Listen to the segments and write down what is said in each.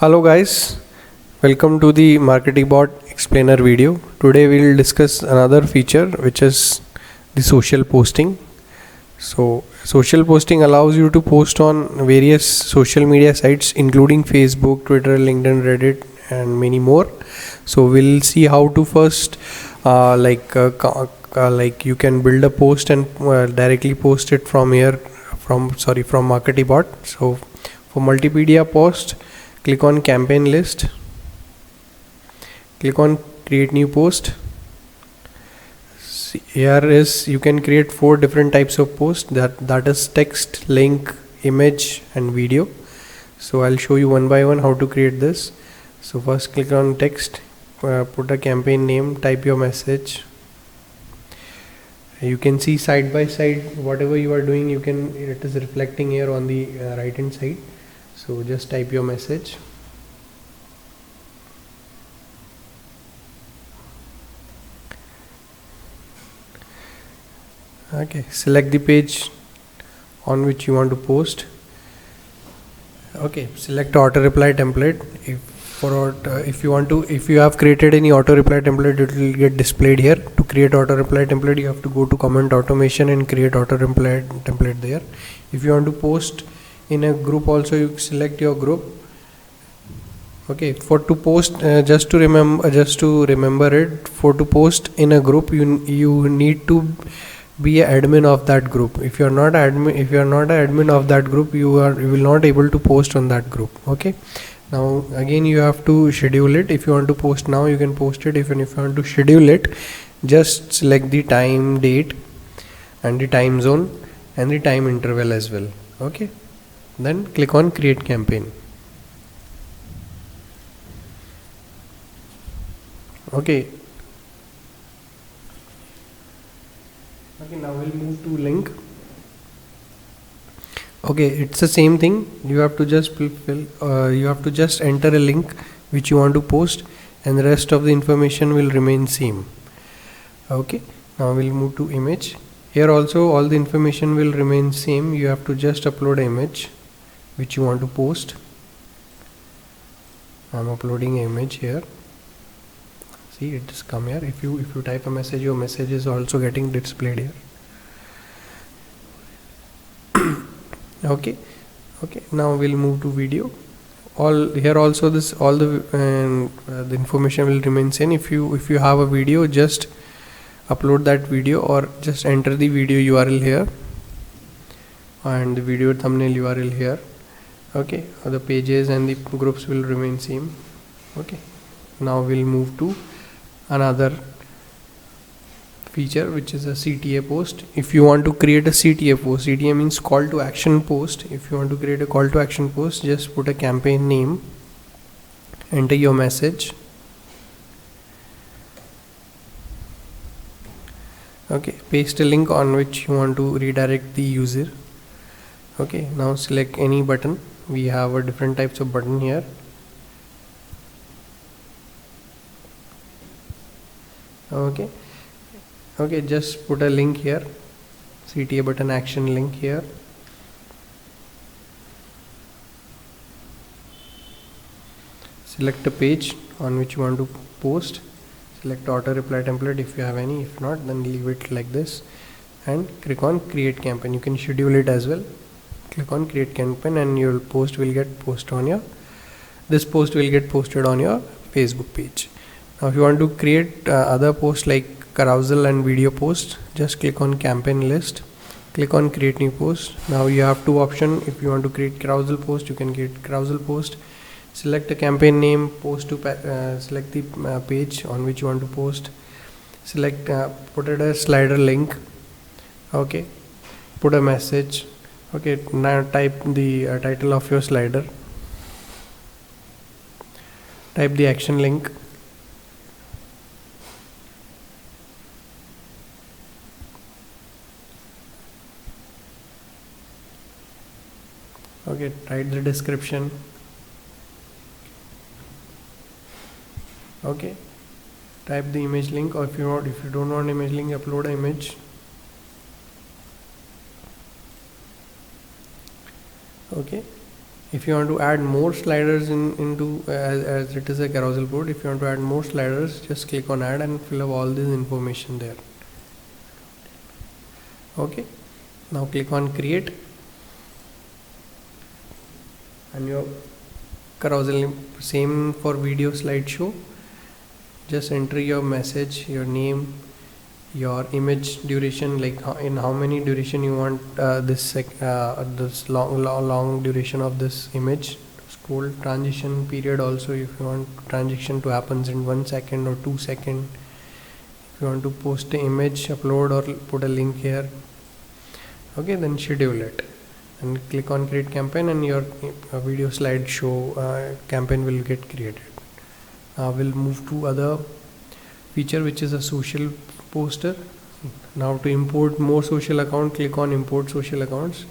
Hello guys, welcome to the Marketing Bot Explainer video. Today we will discuss another feature which is the social posting. So social posting allows you to post on various social media sites including Facebook, Twitter, LinkedIn, Reddit and many more. So we'll see how to first like you can build a post and directly post it from here from Marketing Bot. So for multimedia post, click on campaign list, click on create new post. Here is you can create 4 different types of posts, that is text, link, image and video. So I'll show you one by one how to create this. So first click on text, put a campaign name, type your message. You can see side by side whatever you are doing, it is reflecting here on the right hand side. So just type your message. Okay, select the page on which you want to post. Okay, select auto reply template. If you have created any auto reply template, it will get displayed here. To create auto reply template, you have to go to comment automation and create auto reply template there. If you want to post in a group also, you select your group. Okay, for to post just to remember it, for to post in a group you need to be an admin of that group. If you are not an admin of that group, you will not able to post on that group. Okay, now again you have to schedule it. If you want to post now, you can post it. If you want to schedule it, just select the time, date and the time zone and the time interval as well. Okay, then click on create campaign. Okay, now we'll move to link. Okay, it's the same thing. You have to just enter a link which you want to post and the rest of the information will remain same. Okay, now we'll move to image. Here also all the information will remain same. You have to just upload an image which you want to post. I'm uploading an image here. See, it is come here. If you type a message, your message is also getting displayed here. Okay, now we'll move to video. Here also the information will remain same. If you have a video, just upload that video or just enter the video URL here and the video thumbnail URL here. Okay, the pages and the groups will remain same. Okay, now we'll move to another feature which is a CTA post. If you want to create a CTA post, CTA means call to action post. If you want to create a call to action post, just put a campaign name, enter your message. Okay, paste a link on which you want to redirect the user. Okay, now select any button. We have a different types of button here. Okay, just put a link here, CTA button action link here. Select a page on which you want to post. Select auto reply template if you have any. If not, then leave it like this and click on create campaign. You can schedule it as well. Click on create campaign and your post will get posted on your Facebook page. Now if you want to create other posts like carousel and video post, just click on campaign list, click on create new post. Now you have 2 options. If you want to create carousel post, you can create carousel post. Select a campaign name, post to select the page on which you want to post. Select put it a slider link. Okay, put a message. Okay, now type the title of your slider, type the action link. Okay, write the description. Okay, type the image link, or if you don't want image link, upload an image. Okay, If you want to add more sliders into as it is a carousel board, if you want to add more sliders, just click on add and fill up all this information there. Okay, now click on create, and your carousel, same for video slideshow. Just enter your message, your name, your image duration, like in how many duration you want this long duration of this image. Scroll transition period also, if you want transition to happens in 1 second or 2 seconds. If you want to post an image, upload or put a link here. Okay, then schedule it and click on create campaign, and your video slideshow campaign will get created. We'll move to other feature, which is a social poster. Now to import more social account, click on import social accounts.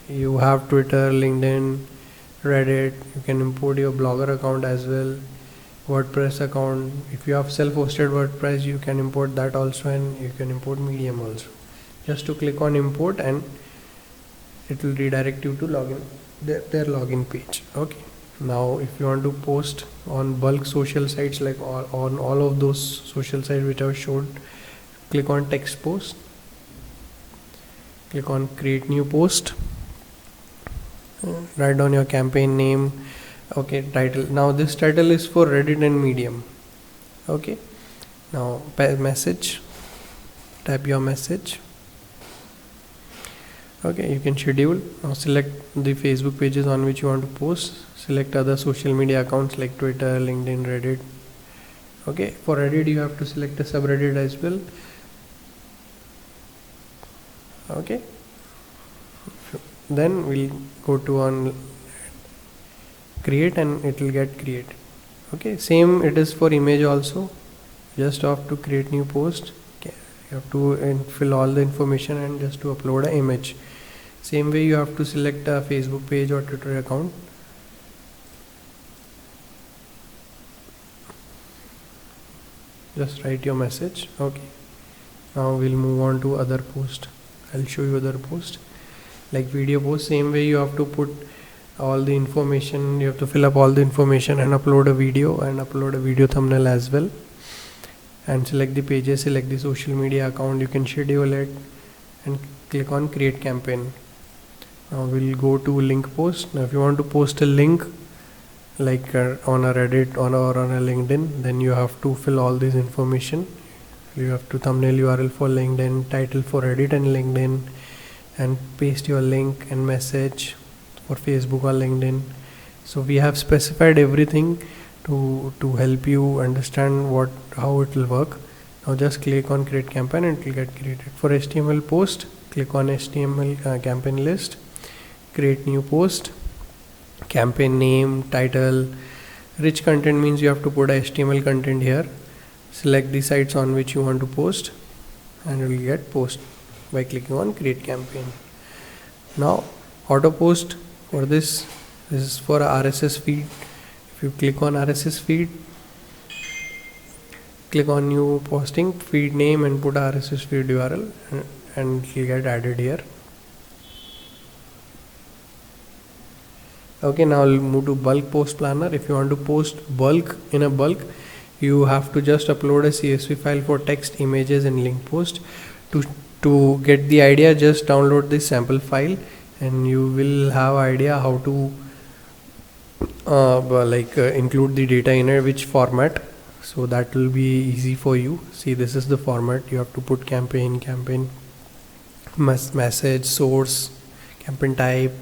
You have Twitter, LinkedIn, Reddit. You can import your Blogger account as well, WordPress account. If you have self-hosted WordPress, you can import that also, and you can import Medium also. Just to click on import, and it will redirect you to login their login page. Okay, now if you want to post on bulk social sites, like on all of those social sites which I've showed, click on text post, click on create new post, write down your campaign name. Okay, title. Now this title is for Reddit and Medium. Okay, now message, type your message. Okay, you can schedule. Now select the Facebook pages on which you want to post. Select other social media accounts like Twitter, LinkedIn, Reddit. Okay, for Reddit you have to select a subreddit as well. Okay, then we'll go to on create, and it will get created. Okay, same it is for image also. Just have to create new post. Okay, you have to fill all the information and just to upload an image. Same way you have to select a Facebook page or Twitter account. Just write your message. Okay, now we'll move on to other post. I'll show you other post like video post. Same way you have to put all the information, you have to fill up all the information and upload a video thumbnail as well, and select the pages, select the social media account. You can schedule it and click on create campaign. Now we'll go to link post. Now if you want to post a link like on a Reddit or on a LinkedIn, then you have to fill all this information. You have to thumbnail URL for LinkedIn, title for Reddit and LinkedIn, and paste your link and message for Facebook or LinkedIn. So we have specified everything to help you understand how it will work. Now just click on create campaign and it will get created. For HTML post, click on HTML campaign list, create new post, campaign name, title. Rich content means you have to put HTML content here. Select the sites on which you want to post, and you will get post by clicking on create campaign. Now auto post, for this is for RSS feed. If you click on RSS feed, click on new posting, feed name, and put RSS feed URL, and it will get added here. Okay, now we'll move to bulk post planner. If you want to post in a bulk, you have to just upload a CSV file for text, images, and link post. To get the idea, just download this sample file, and you will have idea how to include the data in which format. So that will be easy for you. See, this is the format. You have to put campaign, message, source, campaign type.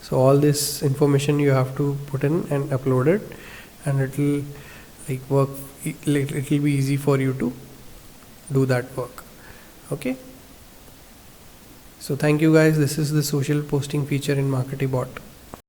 So all this information you have to put in and upload it, and it will work. It will be easy for you to do that work. Okay. So thank you guys. This is the social posting feature in MarketyBot.